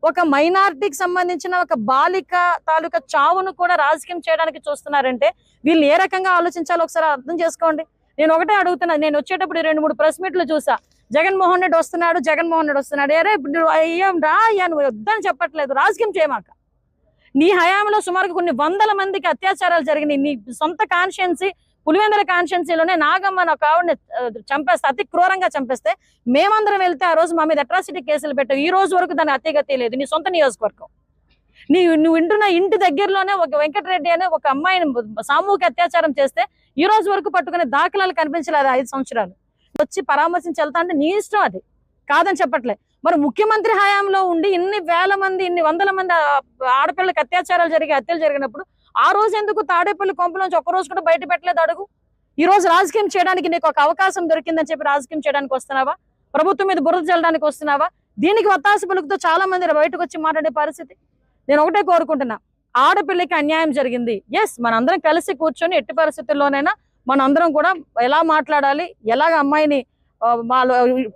ఒక మైనారిటీకి సంబంధించిన ఒక బాలిక తాలూకా చావును కూడా రాజకీయం చేయడానికి చూస్తున్నారంటే వీళ్ళు ఏ రకంగా ఆలోచించాలో ఒకసారి అర్థం చేసుకోండి. నేను ఒకటే అడుగుతున్నా, నేను వచ్చేటప్పుడు 2-3 ప్రెస్ మీట్లు చూసా, జగన్మోహన్ రెడ్డి వస్తున్నాడు. అరే అయ్యాం రా అయ్యా, నువ్వు వద్దని చెప్పట్లేదు, రాజకీయం చేయమాక. నీ హయాంలో సుమారుగా కొన్ని వందల మందికి అత్యాచారాలు జరిగినాయి. నీ సొంత కాన్స్టిట్యున్సీ పులివెందుల కాన్స్టిట్యున్సీలోనే నాగమ్మని ఒక ఆవిడని చంపేస్తే, అతి క్రూరంగా చంపేస్తే మేమందరం వెళ్తే ఆ రోజు మా మీద అట్రాసిటీ కేసులు పెట్టావు. ఈ రోజు వరకు దాని అతిగతి లేదు. నీ సొంత నియోజకవర్గం, నువ్వు వింటున్న ఇంటి దగ్గరలోనే ఒక వెంకటరెడ్డి అనే ఒక అమ్మాయిని సామూహిక అత్యాచారం చేస్తే ఈ రోజు వరకు పట్టుకునే దాఖలాలు కనిపించలేదు. 5 సంవత్సరాలు వచ్చి పరామర్శించి వెళ్తా అంటే నీ ఇష్టం, అది కాదని చెప్పట్లే. మరి ముఖ్యమంత్రి హయాంలో ఉండి ఇన్ని వేల మంది, ఇన్ని వందల మంది ఆడపిల్లలకు అత్యాచారాలు హత్యలు జరిగినప్పుడు ఆ రోజు ఎందుకు తాడేపల్లి కొంపలోంచి ఒక్క రోజు కూడా బయట పెట్టలేదు అడుగు. ఈ రోజు రాజకీయం చేయడానికి నీకు ఒక అవకాశం దొరికిందని చెప్పి రాజకీయం చేయడానికి వస్తున్నావా? ప్రభుత్వం మీద బురద చల్లడానికి వస్తున్నావా? దీనికి వత్తాసు పలుకుతో చాలా మంది బయటకు వచ్చి మాట్లాడే పరిస్థితి. నేను ఒకటే కోరుకుంటున్నా, ఆడపిల్లకి అన్యాయం జరిగింది, ఎస్ మనందరం కలిసి కూర్చొని ఎట్టి పరిస్థితుల్లోనైనా మనందరం కూడా ఎలా మాట్లాడాలి, ఎలాగ అమ్మాయిని వాళ్ళ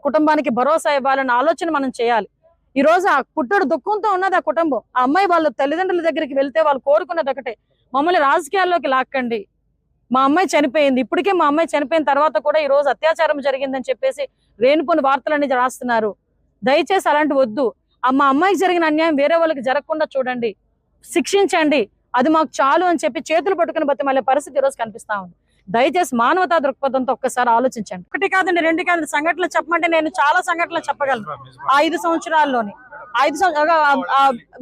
కుటుంబానికి భరోసా ఇవ్వాలన్న ఆలోచన మనం చేయాలి. ఈ రోజు ఆ పుట్టడు దుఃఖంతో ఉన్నది ఆ కుటుంబం. ఆ అమ్మాయి వాళ్ళ తల్లిదండ్రుల దగ్గరికి వెళ్తే వాళ్ళు కోరుకున్నది ఒకటే, మమ్మల్ని రాజకీయాల్లోకి లాక్కండి, మా అమ్మాయి చనిపోయింది. ఇప్పటికే మా అమ్మాయి చనిపోయిన తర్వాత కూడా ఈ రోజు అత్యాచారం జరిగిందని చెప్పేసి రేణుపోని వార్తలన్నీ రాస్తున్నారు. దయచేసి అలాంటి వద్దు. మా అమ్మాయికి జరిగిన అన్యాయం వేరే వాళ్ళకి జరగకుండా చూడండి, శిక్షించండి, అది మాకు చాలు అని చెప్పి చేతులు పట్టుకుని బతిమాలే పరిస్థితి ఈ రోజు కనిపిస్తా ఉంది. దయచేసి మానవతా దృక్పథంతో ఒక్కసారి ఆలోచించండి. 1 కాదండి 2 కాదండి, సంఘటనలు చెప్పమంటే నేను చాలా సంఘటనలు చెప్పగలను. 5 సంవత్సరాల్లోని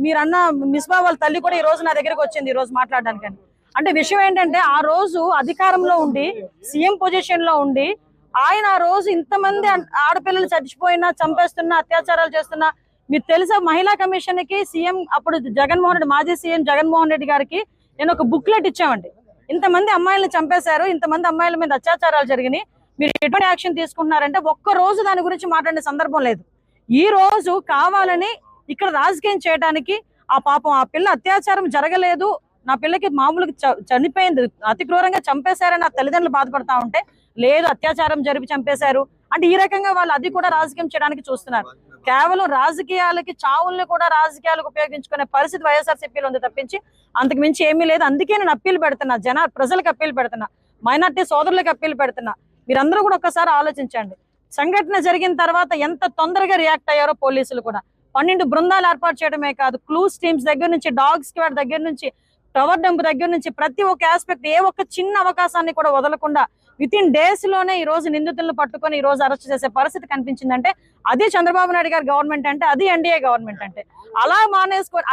మీరన్న మిస్బా వాళ్ళ తల్లి కూడా ఈ రోజు నా దగ్గరికి వచ్చింది ఈ రోజు మాట్లాడడానికి. అంటే విషయం ఏంటంటే, ఆ రోజు అధికారంలో ఉండి సీఎం పొజిషన్ లో ఉండి ఆయన ఆ రోజు ఇంతమంది ఆడపిల్లలు చచ్చిపోయినా, చంపేస్తున్నా, అత్యాచారాలు చేస్తున్నా, మీరు తెలుసా మహిళా కమిషన్ కి సీఎం అప్పుడు జగన్మోహన్ రెడ్డి, మాజీ సీఎం జగన్మోహన్ రెడ్డి గారికి నేను ఒక బుక్లెట్ ఇచ్చామండి. ఇంతమంది అమ్మాయిలను చంపేశారు, ఇంతమంది అమ్మాయిల మీద అత్యాచారాలు జరిగినాయి, మీరు ఎటువంటి యాక్షన్ తీసుకుంటున్నారంటే ఒక్క రోజు దాని గురించి మాట్లాడే సందర్భం లేదు. ఈ రోజు కావాలని ఇక్కడ రాజకీయం చేయడానికి, ఆ పాపం ఆ పిల్ల అత్యాచారం జరగలేదు, నా పిల్లకి మామూలుగా చనిపోయింది, అతి క్రూరంగా చంపేశారని నా తల్లిదండ్రులు బాధపడతా ఉంటే, లేదు అత్యాచారం జరిపి చంపేశారు అంటే ఈ రకంగా వాళ్ళు అది కూడా రాజకీయం చేయడానికి చూస్తున్నారు. కేవలం రాజకీయాలకి, చావుల్ని కూడా రాజకీయాలకు ఉపయోగించుకునే పరిస్థితి వైఎస్ఆర్సీపీలో ఉంది తప్పించి అంతకు మించి ఏమీ లేదు. అందుకే నేను అప్పీల్ పెడుతున్నా, ప్రజలకు అప్పీల్ పెడుతున్నా, మైనార్టీ సోదరులకు అప్పీల్ పెడుతున్నా, మీరందరూ కూడా ఒక్కసారి ఆలోచించండి. సంఘటన జరిగిన తర్వాత ఎంత తొందరగా రియాక్ట్ అయ్యారో పోలీసులు కూడా. 12 బృందాలు ఏర్పాటు చేయడమే కాదు, క్లూస్ టీమ్స్ దగ్గర నుంచి, డాగ్ స్క్వాడ్ దగ్గర నుంచి, టవర్ డంప్ దగ్గర నుంచి ప్రతి ఒక్క ఆస్పెక్ట్, ఏ ఒక్క చిన్న అవకాశాన్ని కూడా వదలకుండా వితిన్ డేస్ లోనే ఈ రోజు నిందితులను పట్టుకొని ఈ రోజు అరెస్ట్ చేసే పరిస్థితి కనిపించిందంటే అది చంద్రబాబు నాయుడు గారి గవర్నమెంట్ అంటే, అది ఎన్డీఏ గవర్నమెంట్ అంటే. అలా మానేసుకొని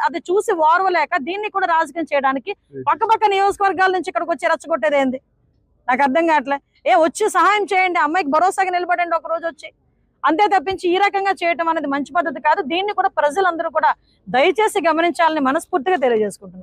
అది చూసి ఓర్వలేక దీన్ని కూడా రాజకీయం చేయడానికి పక్కపక్క నియోజకవర్గాల నుంచి ఇక్కడికి వచ్చి రెచ్చగొట్టేది ఏంది నాకు అర్థం కావట్లే. వచ్చి సహాయం చేయండి, అమ్మాయికి భరోసాగా నిలబడండి ఒక రోజు వచ్చి, అంతే తప్పించి ఈ రకంగా చేయటం అనేది మంచి పద్ధతి కాదు. దీన్ని కూడా ప్రజలందరూ కూడా దయచేసి గమనించాలని మనస్ఫూర్తిగా తెలియజేసుకుంటున్నాను.